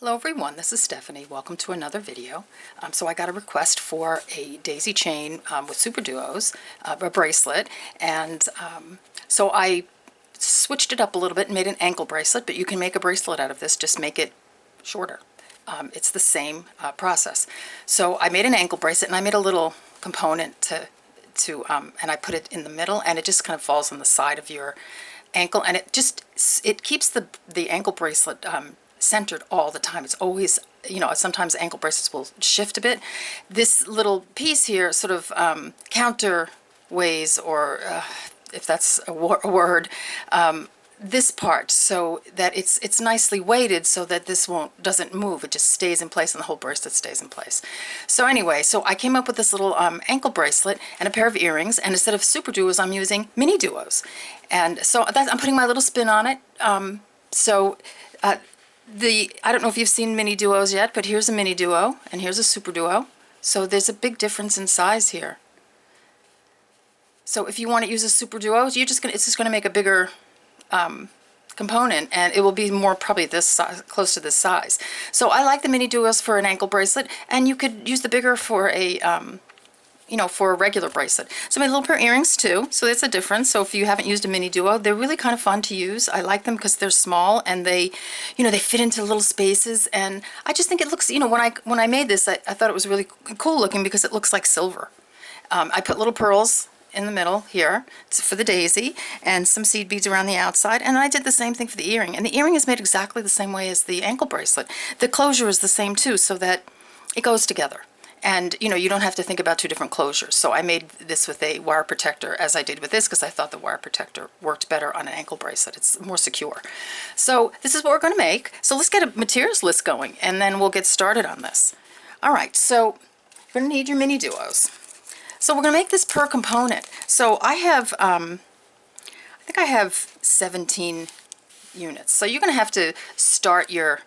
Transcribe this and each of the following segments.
Hello everyone, this is Stephanie. Welcome to another video. So I got a request for a daisy chain with super duos, a bracelet, and so I switched it up a little bit and made an ankle bracelet, but you can make a bracelet out of this, just make it shorter. It's the same process. So I made an ankle bracelet and I made a little component and I put it in the middle, and it just kind of falls on the side of your ankle, and it keeps the ankle bracelet centered all the time. It's always, sometimes ankle bracelets will shift a bit. This little piece here sort of counterweighs, or if that's a word, this part, so that it's nicely weighted so that this doesn't move. It just stays in place and the whole bracelet stays in place. So anyway, so I came up with this little ankle bracelet and a pair of earrings, and instead of super duos I'm using mini duos, and so I'm putting my little spin on it. I don't know if you've seen mini duos yet, but here's a mini duo and here's a super duo. So there's a big difference in size here. So if you want to use a super duo, it's just gonna make a bigger component, and it will be more probably this size, close to this size. So I like the mini duos for an ankle bracelet, and you could use the bigger for a for a regular bracelet. So I made a little pair of earrings too, so that's a difference. So if you haven't used a mini duo, they're really kind of fun to use. I like them because they're small and they fit into little spaces, and I just think it looks, when I made this, I thought it was really cool looking because it looks like silver. I put little pearls in the middle here for the daisy and some seed beads around the outside, and I did the same thing for the earring, and the earring is made exactly the same way as the ankle bracelet. The closure is the same too, so that it goes together. And you don't have to think about two different closures. So I made this with a wire protector, as I did with this, because I thought the wire protector worked better on an ankle bracelet. It's more secure. So this is what we're going to make. So let's get a materials list going, and then we'll get started on this. All right, so you're going to need your mini duos. So we're going to make this per component. So I have, I think I have 17 units. So you're going to have to start your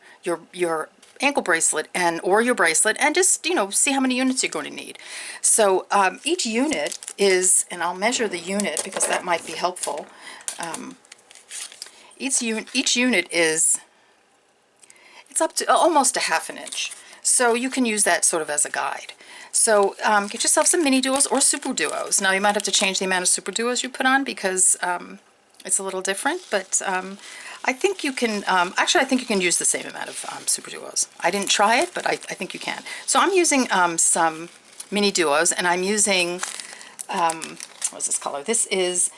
ankle bracelet or your bracelet, and just see how many units you're going to need. So each unit is, and I'll measure the unit because that might be helpful. Each unit is, it's up to almost a ½ inch, so you can use that sort of as a guide. So get yourself some mini duos or super duos. Now you might have to change the amount of super duos you put on because it's a little different, but I think you can, actually I think you can use the same amount of super duos. I didn't try it, but I think you can. So I'm using some mini duos, and I'm using, what's this color? This is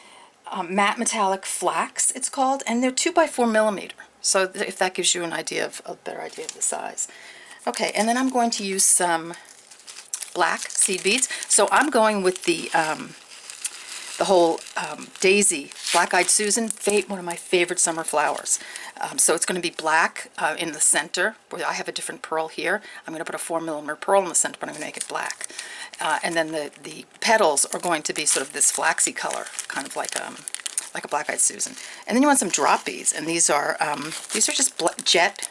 matte metallic flax, it's called, and they're 2x4 millimeter. So if that gives you a better idea of the size. Okay, and then I'm going to use some black seed beads. So I'm going with the whole daisy, Black-Eyed Susan, one of my favorite summer flowers. So it's going to be black in the center, where I have a different pearl here. I'm going to put a 4mm pearl in the center, but I'm going to make it black. And then the petals are going to be sort of this flaxy color, kind of like a Black-Eyed Susan. And then you want some drop beads, and these are just jet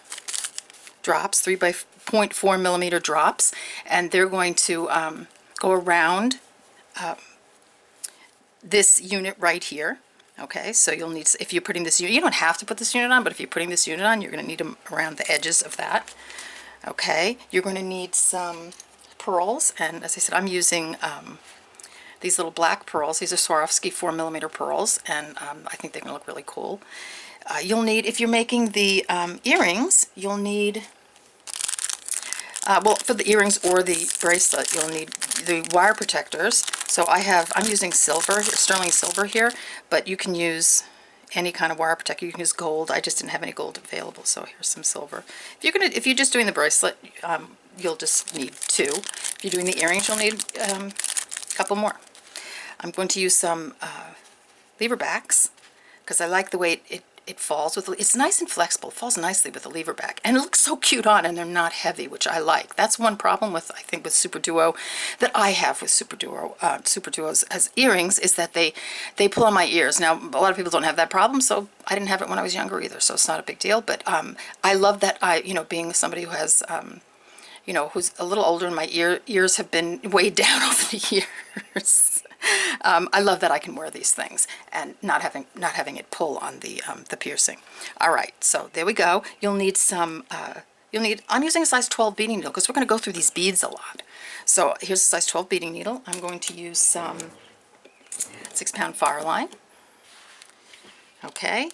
drops, 3x0.4mm drops, and they're going to go around this unit right here. Okay, so you'll need, if you're putting this unit, you don't have to put this unit on, but if you're putting this unit on, you're going to need them around the edges of that. Okay, you're going to need some pearls, and as I said, I'm using these little black pearls. These are Swarovski 4mm pearls, and I think they're going to look really cool. You'll need, if you're making the earrings, you'll need, well, for the earrings or the bracelet, you'll need the wire protectors. So I'm using silver, sterling silver here, but you can use any kind of wire protector. You can use gold. I just didn't have any gold available, so here's some silver. If you're just doing the bracelet, you'll just need 2. If you're doing the earrings, you'll need a couple more. I'm going to use some lever backs because I like the way it falls with. It's nice and flexible. It falls nicely with a lever back, and it looks so cute on, and they're not heavy, which I like. That's one problem with, I think, with super duo that I have with super duos as earrings, is that they pull on my ears. Now a lot of people don't have that problem, so I didn't have it when I was younger either, so it's not a big deal. But I love that being somebody who has who's a little older, and my ears have been weighed down over the years. I love that I can wear these things and not having it pull on the piercing. All right, so there we go. You'll need some you'll need, I'm using a size 12 beading needle because we're going to go through these beads a lot. So here's a size 12 beading needle. I'm going to use some 6-pound Fireline. Okay,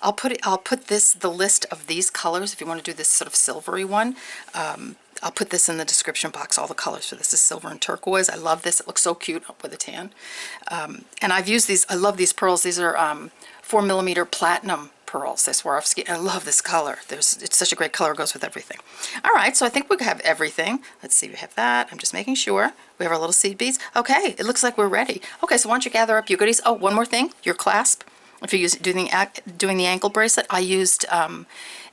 I'll put the list of these colors if you want to do this sort of silvery one. I'll put this in the description box, all the colors for this. This is silver and turquoise. I love this. It looks so cute with a tan. And I've used these. I love these pearls. These are 4mm platinum pearls. They're Swarovski. I love this color. It's such a great color. It goes with everything. All right, so I think we have everything. Let's see. We have that. I'm just making sure. We have our little seed beads. Okay, it looks like we're ready. Okay, so why don't you gather up your goodies. Oh, one more thing. Your clasp. If you're doing the ankle bracelet, I used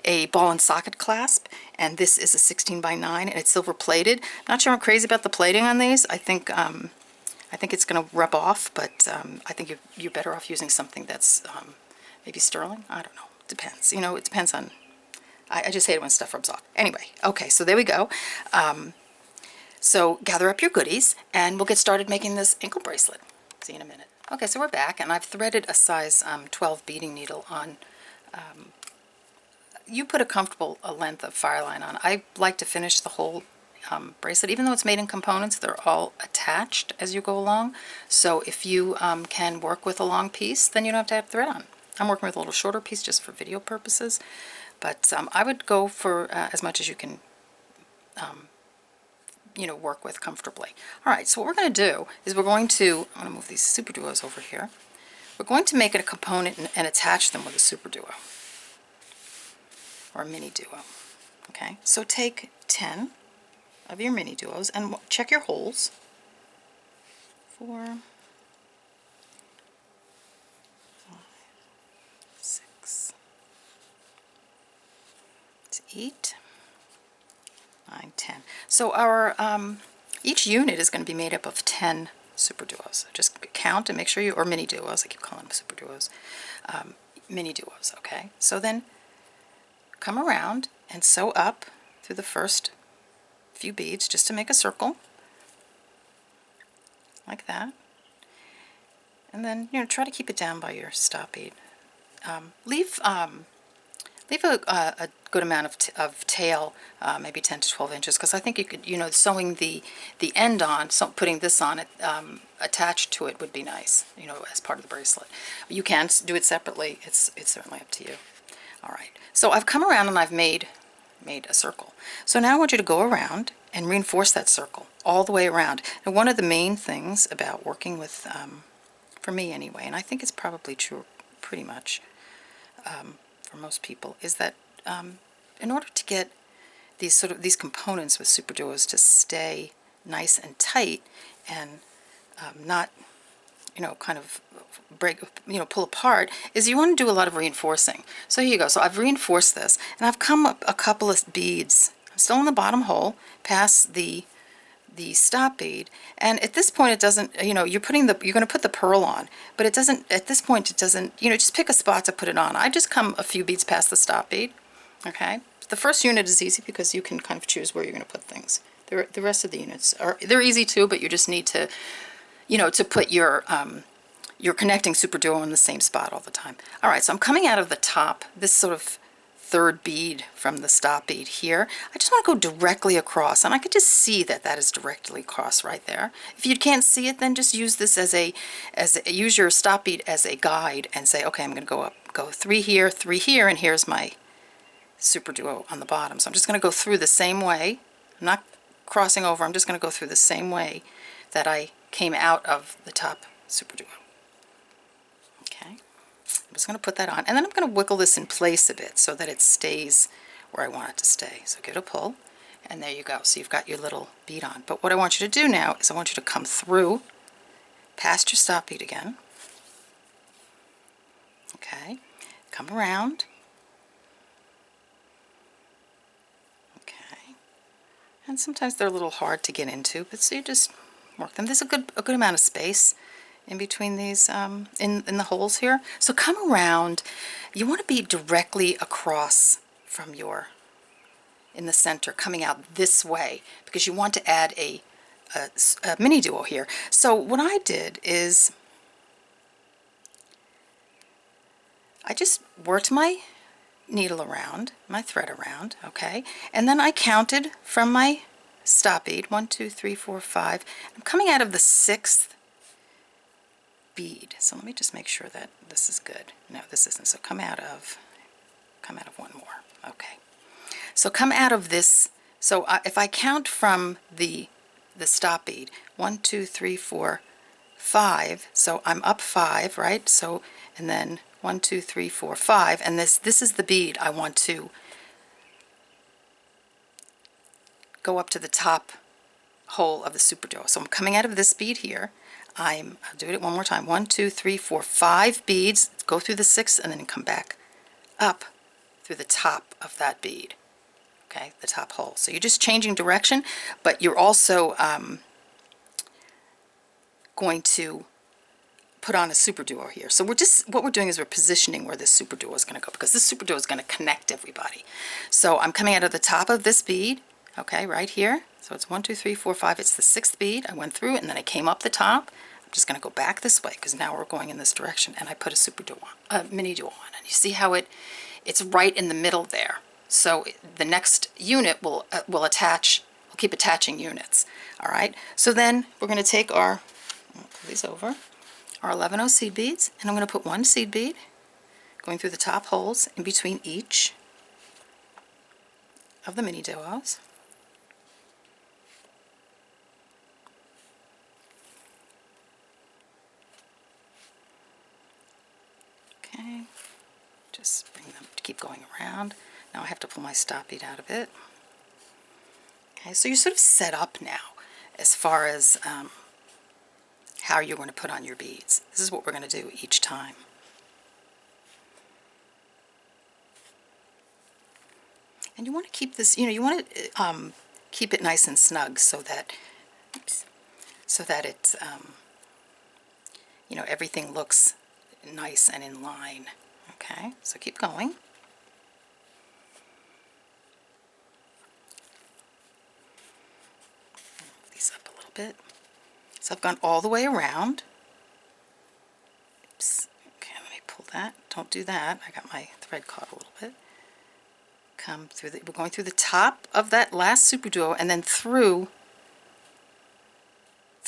a ball and socket clasp, and this is a 16x9, and it's silver plated. Not sure I'm crazy about the plating on these. I think it's going to rub off, but I think you're better off using something that's maybe sterling. I don't know. It depends. You know, it depends on. I just hate it when stuff rubs off. Anyway, okay, so there we go. So gather up your goodies, and we'll get started making this ankle bracelet. See you in a minute. Okay, so we're back, and I've threaded a size 12 beading needle on. You put a comfortable length of Fireline on. I like to finish the whole bracelet. Even though it's made in components, they're all attached as you go along. So if you can work with a long piece, then you don't have to have thread on. I'm working with a little shorter piece just for video purposes, but I would go for as much as you can you know, work with comfortably. All right, so what we're going to do is I'm going to move these super duos over here. We're going to make it a component and attach them with a super duo or a mini duo. Okay, so take 10 of your mini duos and check your holes. 4, 5, 6, 8, 9, 10. So our each unit is going to be made up of 10 super duos. Just count and make sure you, or mini duos, I keep calling them super duos, mini duos, okay? So then come around and sew up through the first few beads just to make a circle, like that. And then, you know, try to keep it down by your stop bead. Leave a good amount of tail, maybe 10 to 12 inches, because I think you could, you know, sewing the end on, so putting this on it, attached to it would be nice, you know, as part of the bracelet. You can do it separately. It's certainly up to you. All right. So I've come around and I've made a circle. So now I want you to go around and reinforce that circle all the way around. And one of the main things about working with, for me anyway, and I think it's probably true pretty much for most people, is that in order to get these components with super duos to stay nice and tight and not, you know, kind of break, you know, pull apart, is you want to do a lot of reinforcing. So here you go. So I've reinforced this, and I've come up a couple of beads. I'm still in the bottom hole, past the stop bead, and at this point it doesn't, you know, you're going to put the pearl on, but it doesn't, at this point it doesn't, you know, just pick a spot to put it on. I just come a few beads past the stop bead. Okay, the first unit is easy because you can kind of choose where you're going to put things. The rest of the units they're easy too, but you just need to, you know, to put your connecting super duo in the same spot all the time. All right, so I'm coming out of the top, this sort of third bead from the stop bead here. I just want to go directly across, and I could just see that that is directly across right there. If you can't see it, then just use this use your stop bead as a guide and say, okay, I'm going to go 3 here, 3 here, and here's my super duo on the bottom. So I'm just going to go through the same way. I'm not crossing over. I'm just going to go through the same way that I came out of the top super duo. Okay, I'm just going to put that on, and then I'm going to wiggle this in place a bit so that it stays where I want it to stay. So give it a pull, and there you go. So you've got your little bead on. But what I want you to do now is I want you to come through past your stop bead again. Okay, come around. Okay, and sometimes they're a little hard to get into, but so you just work them. There's a good amount of space in between these, in the holes here. So come around. You want to be directly across from your, in the center, coming out this way, because you want to add a mini duo here. So what I did is I just worked my needle around, my thread around, okay? And then I counted from my stop bead, 1, 2, 3, 4, 5. I'm coming out of the 6th bead. So let me just make sure that this is good. No, this isn't. So come out of one more. Okay. So come out of this. So if I count from the stop bead, 1, 2, 3, 4, 5. So I'm up 5, right? So, and then 1, 2, 3, 4, 5, and this is the bead I want to go up to the top hole of the super duo. So I'm coming out of this bead here. I'll do it one more time. 1, 2, 3, 4, 5 beads. Go through the 6th and then come back up through the top of that bead. Okay, the top hole. So you're just changing direction, but you're also going to put on a super duo here. So what we're doing is we're positioning where this super duo is going to go, because this super duo is going to connect everybody. So I'm coming out of the top of this bead, okay, right here. So it's 1, 2, 3, 4, 5. It's the 6th bead. I went through it and then I came up the top. I'm just going to go back this way because now we're going in this direction, and I put a super duo on, a mini duo on, and you see how it's right in the middle there. So the next unit will attach. We'll keep attaching units. All right. So then we're going to take our, I'll pull these over, our 11-0 seed beads, and I'm going to put one seed bead going through the top holes in between each of the mini duos. Okay, just bring them to keep going around. Now I have to pull my stop bead out of it. Okay, so you're sort of set up now as far as how you're going to put on your beads. This is what we're going to do each time. And you want to keep this, you want to keep it nice and snug so that, it, everything looks nice and in line. Okay, so keep going. Move these up a little bit. So I've gone all the way around. Oops. Okay, let me pull that. Don't do that. I got my thread caught a little bit. Come through we're going through the top of that last super duo and then through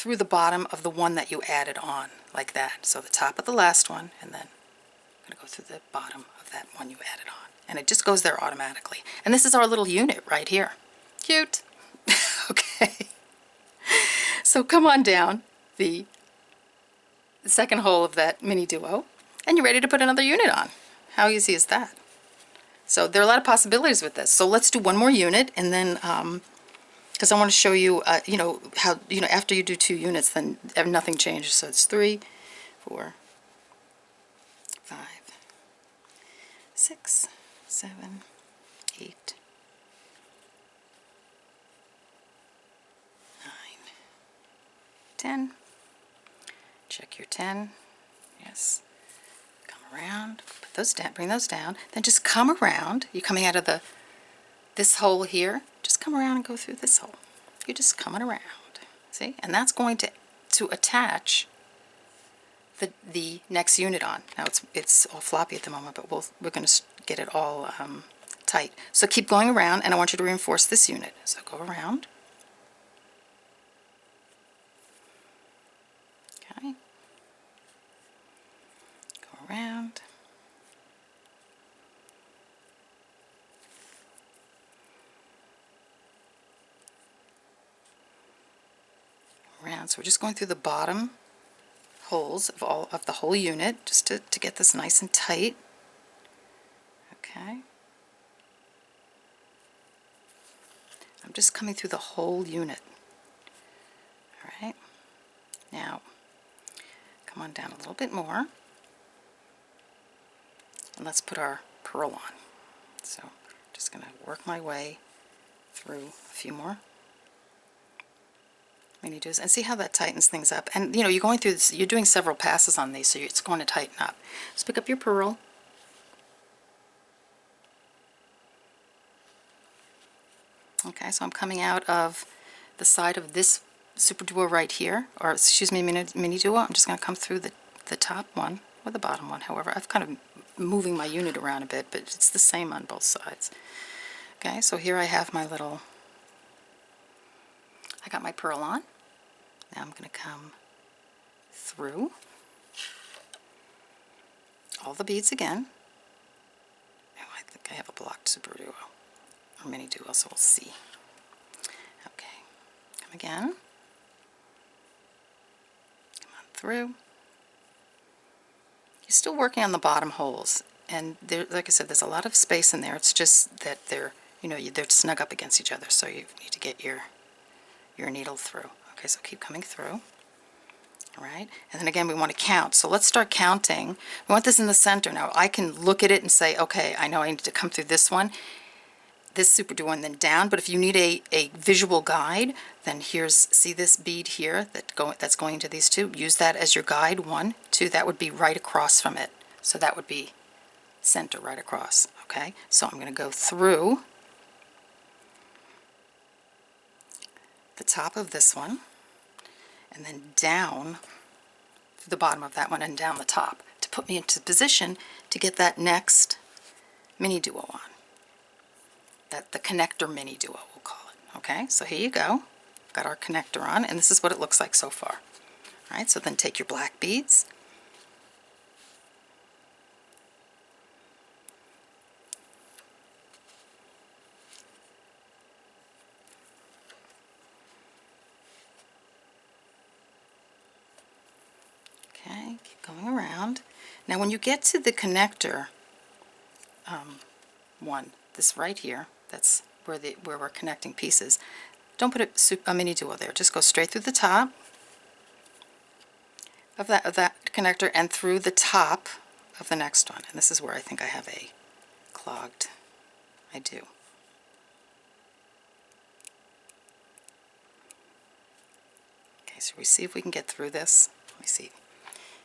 the bottom of the one that you added on, like that. So the top of the last one, and then I'm going to go through the bottom of that one you added on. And it just goes there automatically. And this is our little unit right here. Cute. Okay. So come on down the second hole of that mini duo, and you're ready to put another unit on. How easy is that? So there are a lot of possibilities with this. So let's do one more unit, and then because I want to show you, how, after you do 2 units, then nothing changes. So it's 3, 4, 5, 6, 7, 8, 9, 10. Check your 10. Yes. Come around. Put those down. Bring those down. Then just come around. You're coming out of this hole here. Just come around and go through this hole. You're just coming around. See? And that's going to attach the next unit on. Now it's all floppy at the moment, but we're going to get it all tight. So keep going around, and I want you to reinforce this unit. So go around. Okay. Go around. Around. So we're just going through the bottom holes of the whole unit, just to get this nice and tight. Okay. I'm just coming through the whole unit. All right. Now, come on down a little bit more, and let's put our pearl on. So, just going to work my way through a few more mini duos, and see how that tightens things up. And you're going through this, you're doing several passes on these, so it's going to tighten up. Just pick up your pearl. Okay, so I'm coming out of the side of this super duo right here, or excuse me, mini duo. I'm just going to come through the top one or the bottom one, however. I've kind of moving my unit around a bit, but it's the same on both sides. Okay, so here I have my little, I got my pearl on. Now I'm going to come through all the beads again. Oh, I think I have a blocked super duo or mini duo, so we'll see. Okay, come again. Come on through. You're still working on the bottom holes, and there, like I said, there's a lot of space in there. It's just that they're, you know, they're snug up against each other, so you need to get your needle through. Okay, so keep coming through. All right, and then again we want to count. So let's start counting. We want this in the center. Now I can look at it and say, okay, I know I need to come through this one, this super duo, and then down. But if you need a visual guide, then here's, see this bead here that's going to these two. Use that as your guide. 1, 2. That would be right across from it. So that would be center right across. Okay, so I'm going to go through the top of this one, and then down through the bottom of that one and down the top to put me into position to get that next mini duo on. The connector mini duo, we'll call it. Okay, so here you go. Got our connector on, and this is what it looks like so far. All right, so then take your black beads. Okay, keep going around. Now when you get to the connector one, this right here, that's where we're connecting pieces, don't put a mini duo there. Just go straight through the top of that connector and through the top of the next one. And this is where I think I have a clogged. I do. Okay, so we see if we can get through this. Let me see.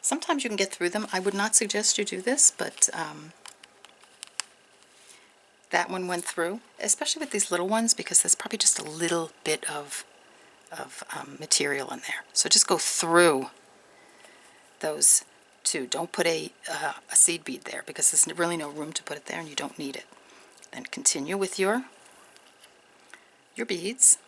Sometimes you can get through them. I would not suggest you do this, but that one went through, especially with these little ones, because there's probably just a little bit of material in there. So just go through those two. Don't put a seed bead there, because there's really no room to put it there and you don't need it. Then continue with your beads.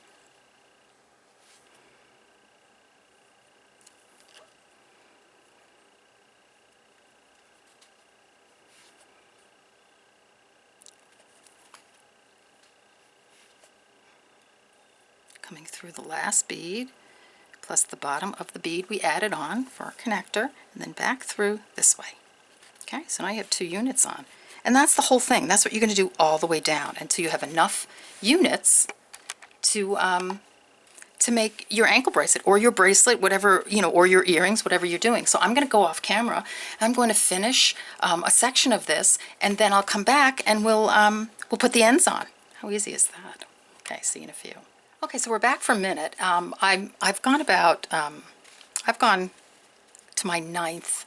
Coming through the last bead, plus the bottom of the bead we added on for our connector, and then back through this way. Okay, so now you have 2 units on. And that's the whole thing. That's what you're going to do all the way down until you have enough units to make your ankle bracelet or your bracelet, whatever, you know, or your earrings, whatever you're doing. So I'm going to go off camera. I'm going to finish a section of this, and then I'll come back and we'll put the ends on. How easy is that? Okay, see you in a few. Okay, so we're back for a minute. I've gone to my 9th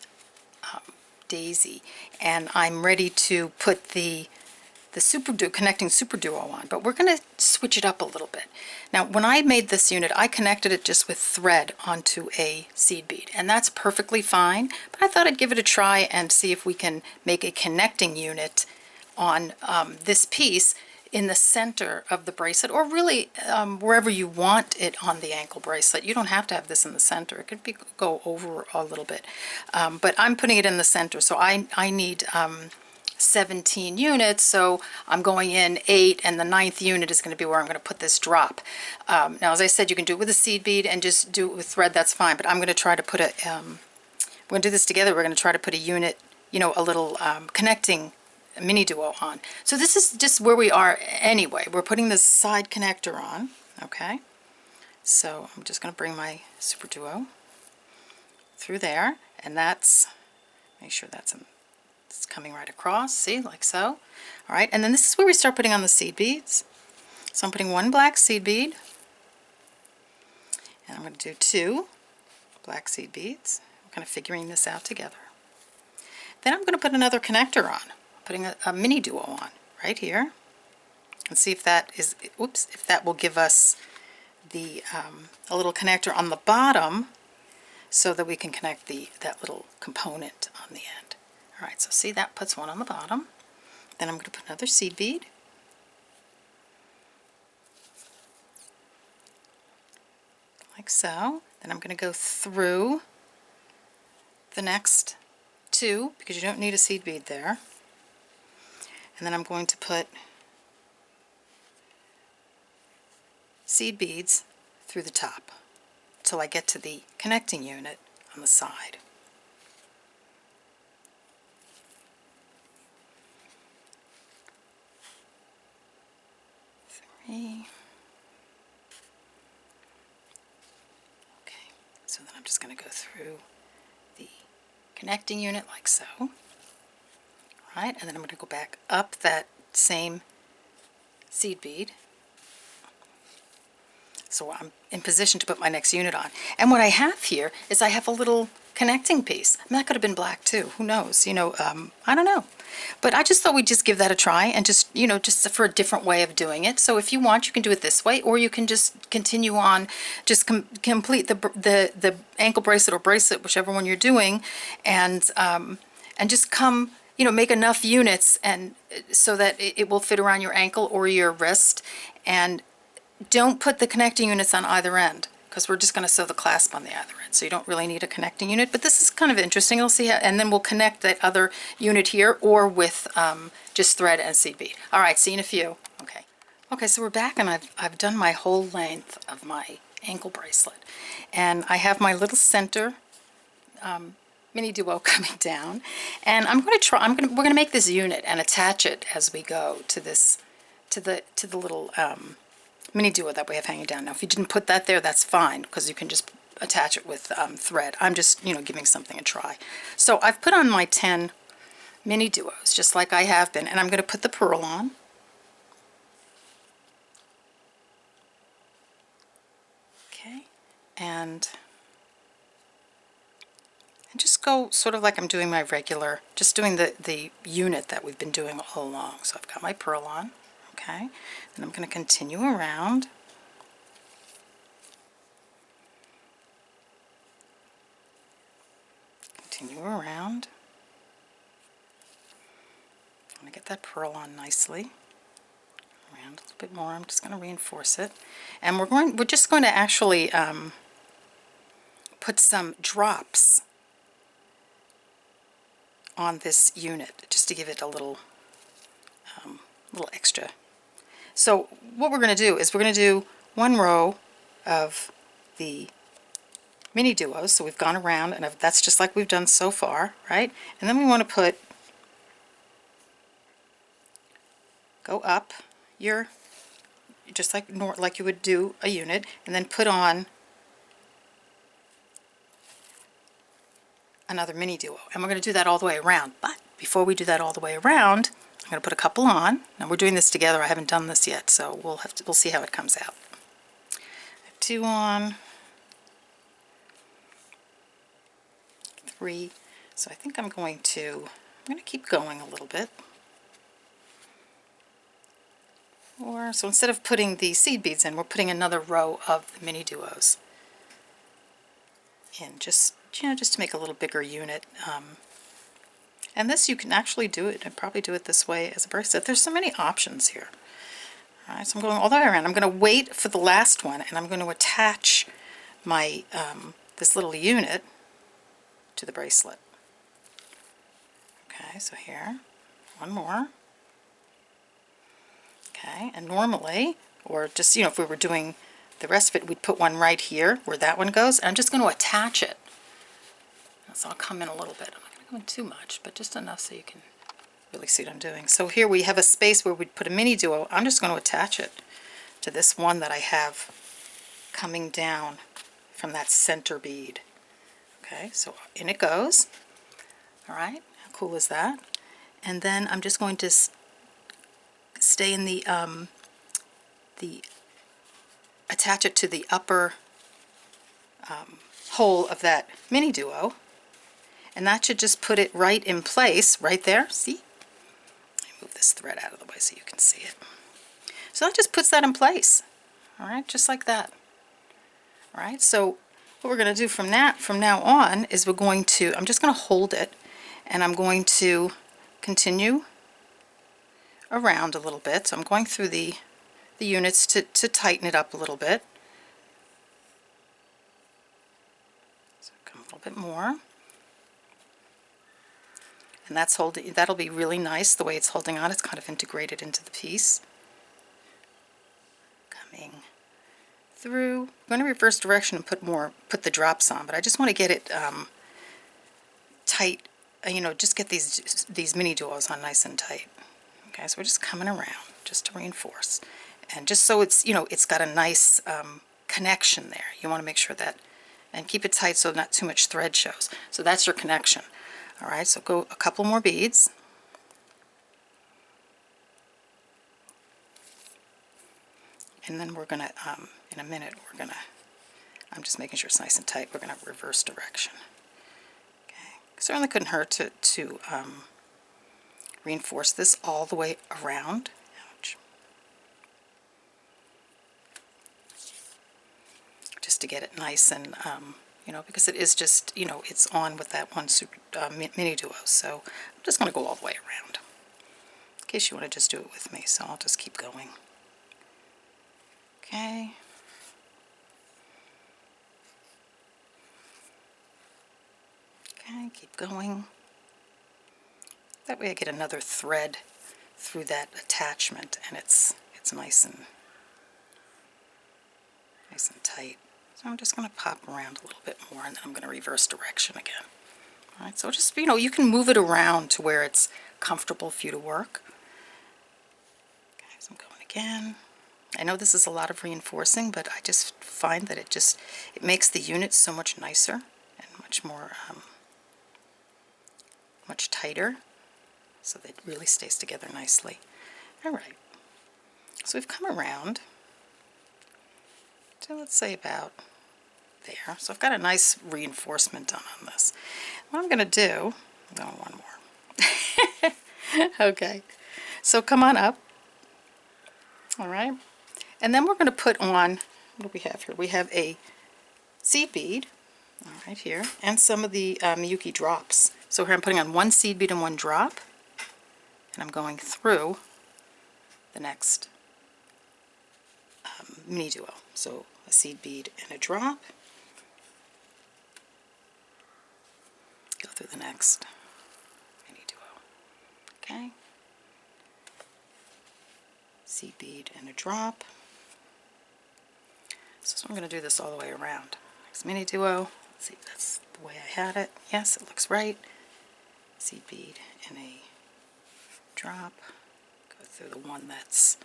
daisy, and I'm ready to put the connecting super duo on, but we're going to switch it up a little bit. Now, when I made this unit, I connected it just with thread onto a seed bead, and that's perfectly fine, but I thought I'd give it a try and see if we can make a connecting unit on this piece in the center of the bracelet, or really wherever you want it on the ankle bracelet. You don't have to have this in the center. It could go over a little bit, but I'm putting it in the center, so I need 17 units, so I'm going in 8, and the 9th unit is going to be where I'm going to put this drop. Now, as I said, you can do it with a seed bead and just do it with thread, that's fine, but I'm going to try to put a, we're going to do this together, we're going to try to put a unit, you know, a little connecting mini duo on. So this is just where we are anyway. We're putting this side connector on, okay? So I'm just going to bring my super duo through there, and that's, make sure that's it's coming right across, see, like so. All right, and then this is where we start putting on the seed beads. So I'm putting 1 black seed bead, and I'm going to do 2 black seed beads. I'm kind of figuring this out together. Then I'm going to put another connector on, putting a mini duo on right here, and see if that is, whoops, if that will give us the a little connector on the bottom, so that we can connect that little component on the end. All right, so see, that puts one on the bottom. Then I'm going to put another seed bead. Like so. Then I'm going to go through the next two, because you don't need a seed bead there. And then I'm going to put seed beads through the top till I get to the connecting unit on the side. Three. Okay, so then I'm just going to go through the connecting unit like so. All right, and then I'm going to go back up that same seed bead. So I'm in position to put my next unit on. And what I have here is I have a little connecting piece. And that could have been black too. Who knows? You know, I don't know. But I just thought we'd just give that a try and just, you know, just for a different way of doing it. So if you want, you can do it this way, or you can just continue on, just complete the ankle bracelet or bracelet, whichever one you're doing, and just come, you know, make enough units and so that it will fit around your ankle or your wrist. And don't put the connecting units on either end, because we're just going to sew the clasp on the other end, so you don't really need a connecting unit. But this is kind of interesting. You'll see how, and then we'll connect that other unit here, or with just thread and seed bead. All right, see you in a few. Okay. Okay, so we're back, and I've done my whole length of my ankle bracelet, and I have my little center mini duo coming down, and we're going to make this unit and attach it as we go to this, to the little mini duo that we have hanging down. Now, if you didn't put that there, that's fine, because you can just attach it with thread. I'm just, you know, giving something a try. So I've put on my 10 mini duos, just like I have been, and I'm going to put the pearl on. Okay, and just go sort of like I'm doing my regular, just doing the unit that we've been doing all along. So I've got my pearl on. Okay, and I'm going to continue around. Continue around. I'm going to get that pearl on nicely. Around a little bit more. I'm just going to reinforce it, and we're just going to actually put some drops on this unit just to give it a little extra. So what we're going to do is we're going to do one row of the mini duos. So we've gone around, and that's just like we've done so far, right? And then we want to go up your, just like you would do a unit, and then put on another mini duo. And we're going to do that all the way around. But before we do that all the way around, I'm going to put a couple on. Now we're doing this together. I haven't done this yet, so we'll see how it comes out. 2 on, 3. So I think I'm going to keep going a little bit. 4. So instead of putting the seed beads in, we're putting another row of the mini duos in, just, you know, just to make a little bigger unit. And this, you can actually do it, and probably do it this way as a bracelet. There's so many options here. All right, so I'm going all the way around. I'm going to wait for the last one, and I'm going to attach my this little unit to the bracelet. Okay, so here, one more. Okay, and normally, or just, you know, if we were doing the rest of it, we'd put one right here where that one goes, and I'm just going to attach it. So I'll come in a little bit. I'm not going to go in too much, but just enough so you can really see what I'm doing. So here we have a space where we'd put a mini duo. I'm just going to attach it to this one that I have coming down from that center bead. Okay, so in it goes. All right, how cool is that? And then I'm just going to stay in the attach it to the upper hole of that mini duo, and that should just put it right in place, right there. See? Let me move this thread out of the way so you can see it. So that just puts that in place. All right, just like that. All right, so what we're going to do from now on is we're going to, I'm just going to hold it, and I'm going to continue around a little bit. So I'm going through the units to tighten it up a little bit. So come a little bit more. And that's holding, that'll be really nice the way it's holding on. It's kind of integrated into the piece. Coming through. I'm going to reverse direction and put the drops on, but I just want to get it tight, you know, just get these mini duos on nice and tight. Okay, so we're just coming around just to reinforce. And just so it's, you know, it's got a nice connection there. You want to make sure that, and keep it tight so not too much thread shows. So that's your connection. All right, so go a couple more beads. And then we're going to, in a minute, we're going to, I'm just making sure it's nice and tight, we're going to reverse direction. Okay, certainly couldn't hurt to reinforce this all the way around. Ouch. Just to get it nice and, you know, because it is just, you know, it's on with that one super, mini duo. So I'm just going to go all the way around. In case you want to just do it with me, so I'll just keep going. Okay. Okay, keep going. That way I get another thread through that attachment, and it's nice and tight. So I'm just going to pop around a little bit more, and then I'm going to reverse direction again. All right, so just, you know, you can move it around to where it's comfortable for you to work. Okay, so I'm going again. I know this is a lot of reinforcing, but I just find that it makes the unit so much nicer and much more, much tighter, so that it really stays together nicely. All right, so we've come around to, let's say, about there. So I've got a nice reinforcement done on this. What I'm going to do, I'm going one more. Okay, so come on up. All right, and then we're going to put on, what do we have here? We have a seed bead, all right, here, and some of the Miyuki drops. So here I'm putting on one seed bead and one drop, and I'm going through the next mini duo. So a seed bead and a drop. Go through the next mini duo. Okay. Seed bead and a drop. So I'm going to do this all the way around. Next mini duo. Let's see if that's the way I had it. Yes, it looks right. Seed bead and a drop. Go through the one that's,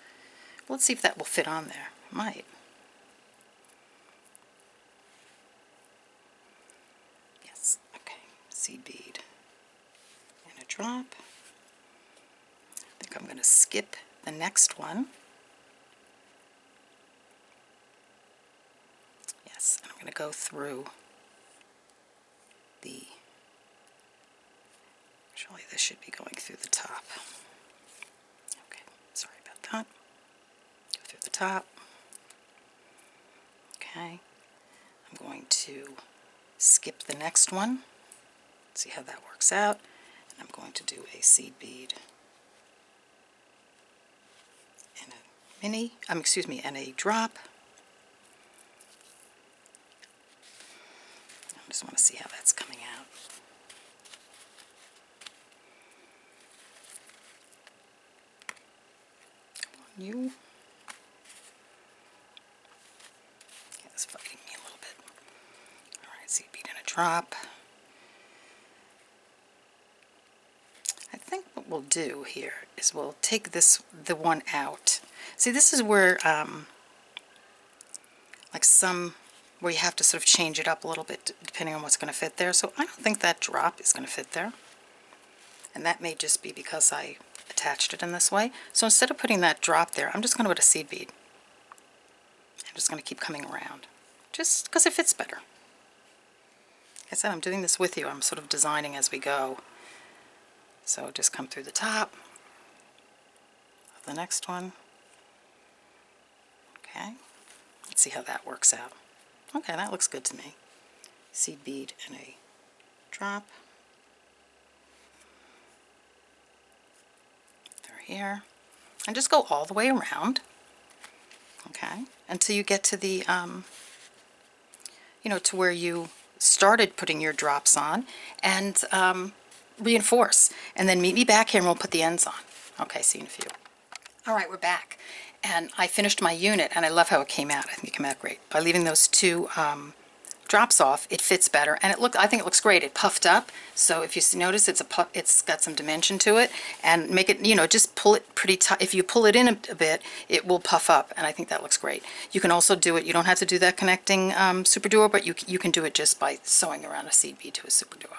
well, let's see if that will fit on there. It might. Yes, okay. Seed bead and a drop. I think I'm going to skip the next one. Yes, and I'm going to go through the, actually this should be going through the top. Okay, sorry about that. Go through the top. Okay, I'm going to skip the next one, see how that works out, and I'm going to do a seed bead and a mini, excuse me, and a drop. I just want to see how that's coming out. Come on, you. Yeah, it's fighting me a little bit. Alright, seed bead and a drop. I think what we'll do here is we'll take the one out. See, this is where, like where you have to sort of change it up a little bit depending on what's going to fit there. So I don't think that drop is going to fit there. And that may just be because I attached it in this way. So instead of putting that drop there, I'm just going to put a seed bead. I'm just going to keep coming around, just because it fits better. Like I said, I'm doing this with you. I'm sort of designing as we go. So just come through the top of the next one. Okay, let's see how that works out. Okay, that looks good to me. Seed bead and a drop. here. And just go all the way around, okay, until you get to the, you know, to where you started putting your drops on, and reinforce. And then meet me back here and we'll put the ends on. Okay, see you in a few. All right, we're back. And I finished my unit, and I love how it came out. I think it came out great. By leaving those two drops off, it fits better, and I think it looks great. It puffed up, so if you notice, it's got some dimension to it, and make it, you know, just pull it pretty tight. If you pull it in a bit, it will puff up, and I think that looks great. You can also do it, you don't have to do that connecting super duo, but you can do it just by sewing around a seed bead to a super duo.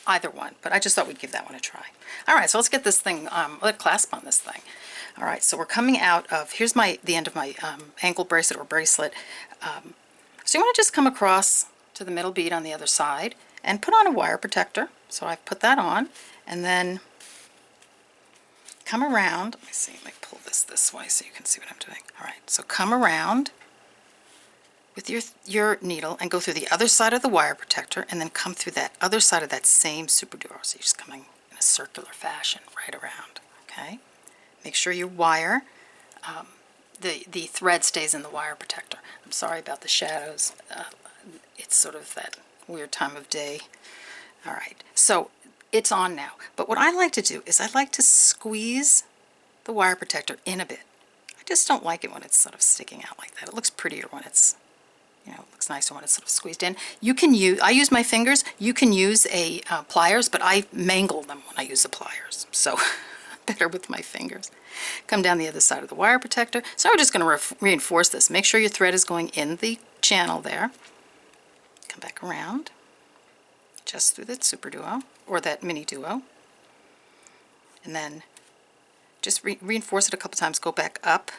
Either one, but I just thought we'd give that one a try. All right, so let's get this thing, let clasp on this thing. All right, so we're coming out of, here's the end of my ankle bracelet or bracelet. So you want to just come across to the middle bead on the other side and put on a wire protector. So I've put that on, and then come around. Let me see, let me pull this way so you can see what I'm doing. All right, so come around with your needle and go through the other side of the wire protector, and then come through that other side of that same super duo. So you're just coming in a circular fashion right around, okay? Make sure your wire, the thread stays in the wire protector. I'm sorry about the shadows. It's sort of that weird time of day. All right, so it's on now. But what I like to do is I like to squeeze the wire protector in a bit. I just don't like it when it's sort of sticking out like that. It looks prettier when it's, you know, it looks nicer when it's sort of squeezed in. You can use, I use my fingers. You can use a pliers, but I mangle them when I use the pliers. So better with my fingers. Come down the other side of the wire protector. So we're just going to reinforce this. Make sure your thread is going in the channel there. Come back around, just through that super duo, or that mini duo. And then just reinforce it a couple times. Go back up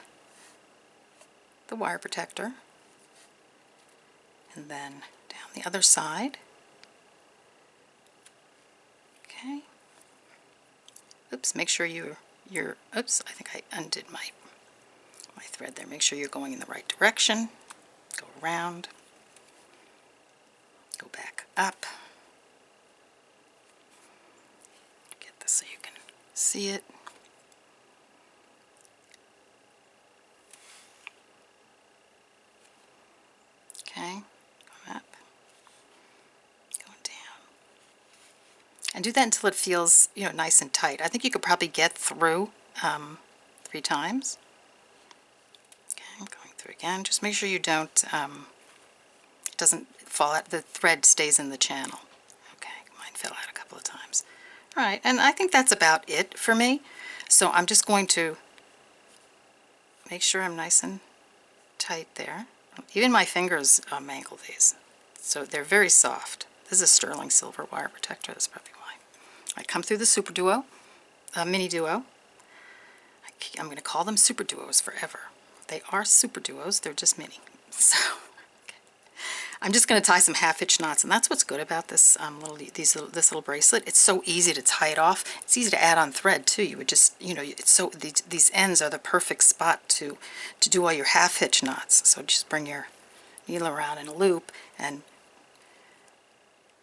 the wire protector. And then down the other side. Okay. Oops, make sure you're, oops, I think I undid my thread there. Make sure you're going in the right direction. Go around. Go back up. Get this so you can see it. Okay, going up, going down. And do that until it feels, you know, nice and tight. I think you could probably get through 3 times. Okay, I'm going through again. Just make sure you don't, it doesn't fall out, the thread stays in the channel. Okay, mine fell out a couple of times. All right, and I think that's about it for me. So I'm just going to make sure I'm nice and tight there. Even my fingers mangle these, so they're very soft. This is a sterling silver wire protector, that's probably why. I come through the super duo, mini duo. I'm going to call them super duos forever. They are super duos, they're just mini. So I'm just going to tie some half-hitch knots, and that's what's good about this this little bracelet. It's so easy to tie it off. It's easy to add on thread too. You would just, you know, it's so these ends are the perfect spot to do all your half-hitch knots. So just bring your needle around in a loop and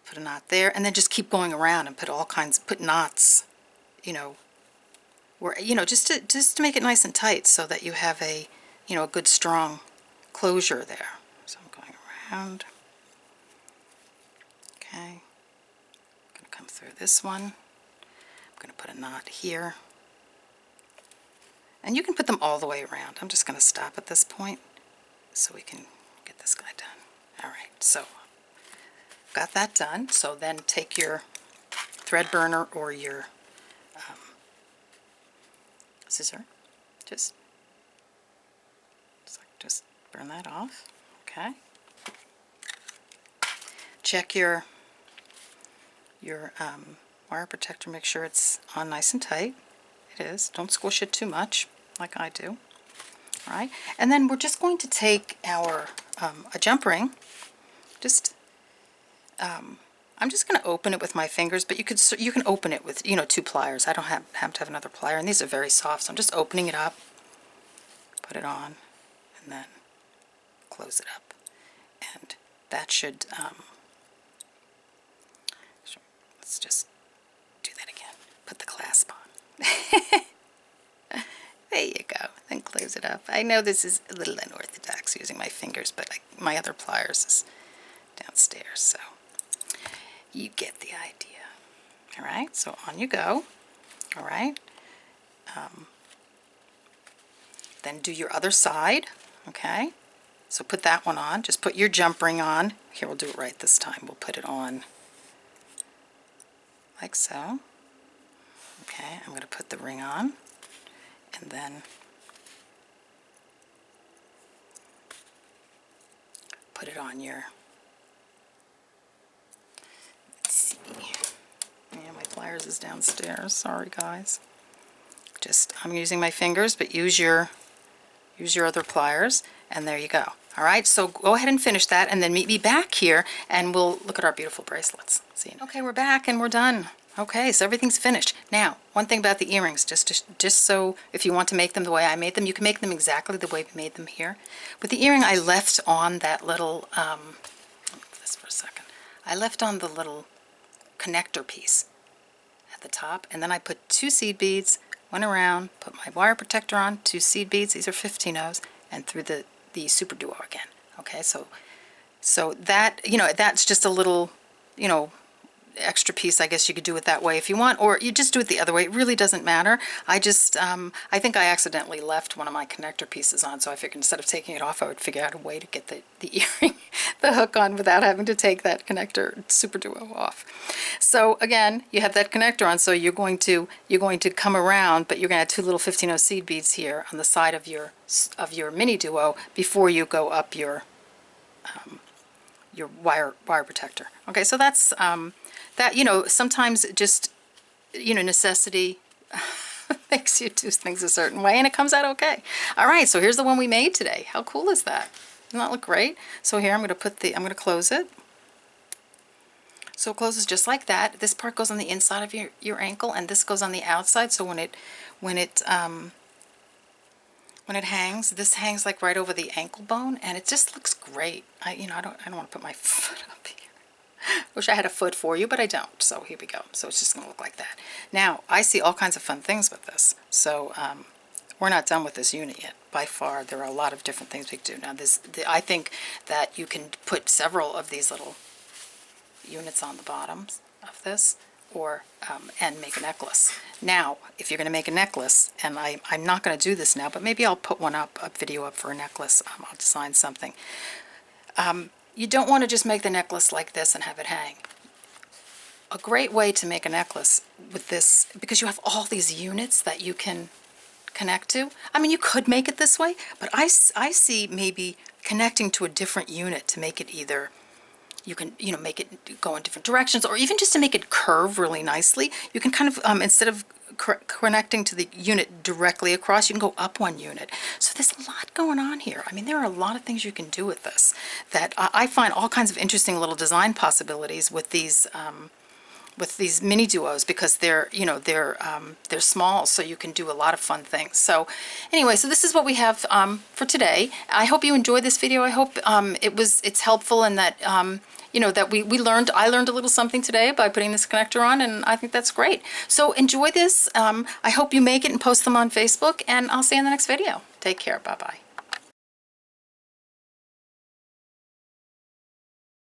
put a knot there, and then just keep going around and put knots, you know, where, you know, just to make it nice and tight so that you have a, you know, a good strong closure there. So I'm going around. Okay, I'm going to come through this one. I'm going to put a knot here. And you can put them all the way around. I'm just going to stop at this point so we can get this guy done. All right, so got that done. So then take your thread burner or your scissor. Just burn that off. Okay. Check your wire protector. Make sure it's on nice and tight. It is. Don't squish it too much, like I do. All right. And then we're just going to take our a jump ring. I'm just going to open it with my fingers, but you can open it with, you know, 2 pliers. I don't have to have another plier, and these are very soft, so I'm just opening it up, put it on, and then close it up. And that should, let's just do that again. Put the clasp on. There you go. Then close it up. I know this is a little unorthodox using my fingers, but my other pliers is downstairs, so you get the idea. All right, so on you go. All right. Then do your other side. Okay. So put that one on. Just put your jump ring on. Here, we'll do it right this time. We'll put it on like so. Okay, I'm going to put the ring on, and then put it on your, let's see, yeah, my pliers is downstairs, sorry guys. Just, I'm using my fingers, but use your other pliers, and there you go. All right, so go ahead and finish that, and then meet me back here, and we'll look at our beautiful bracelets. See you. Okay, we're back, and we're done. Okay, so everything's finished. Now, one thing about the earrings, just so if you want to make them the way I made them, you can make them exactly the way we made them here. With the earring, I left on that little, let me put this for a second. I left on the little connector piece at the top, and then I put 2 seed beads, went around, put my wire protector on, 2 seed beads, these are 15-ohs, and through the super duo again. Okay, so that, you know, that's just a little, you know, extra piece. I guess you could do it that way if you want, or you just do it the other way. It really doesn't matter. I just I think I accidentally left one of my connector pieces on, so I figured instead of taking it off, I would figure out a way to get the earring, the hook on without having to take that connector super duo off. So again, you have that connector on, so you're going to come around, but you're going to add 2 little 15-oh seed beads here on the side of your mini duo before you go up your wire protector. Okay, so that's that, you know, sometimes just, you know, necessity makes you do things a certain way, and it comes out okay. All right, so here's the one we made today. How cool is that? Doesn't that look great? So here I'm going to close it. So it closes just like that. This part goes on the inside of your ankle, and this goes on the outside. So when it hangs, this hangs like right over the ankle bone, and it just looks great. I don't want to put my foot up here. Wish I had a foot for you, but I don't. So here we go. So it's just going to look like that. Now, I see all kinds of fun things with this. So we're not done with this unit yet. By far, there are a lot of different things we can do. Now, I think that you can put several of these little units on the bottoms of this, or and make a necklace. Now, if you're going to make a necklace, and I'm not going to do this now, but maybe I'll put a video up for a necklace. I'll design something. You don't want to just make the necklace like this and have it hang. A great way to make a necklace with this, because you have all these units that you can connect to. I mean, you could make it this way, but I see maybe connecting to a different unit to make it either, you can, you know, make it go in different directions, or even just to make it curve really nicely. You can kind of, instead of connecting to the unit directly across, you can go up 1 unit. So there's a lot going on here. I mean, there are a lot of things you can do with this that I find all kinds of interesting little design possibilities with these mini duos, because they're, you know, they're small, so you can do a lot of fun things. So anyway, so this is what we have for today. I hope you enjoyed this video. I hope it's helpful, and that you know, that I learned a little something today by putting this connector on, and I think that's great. So enjoy this. I hope you make it and post them on Facebook, and I'll see you in the next video. Take care. Bye-bye.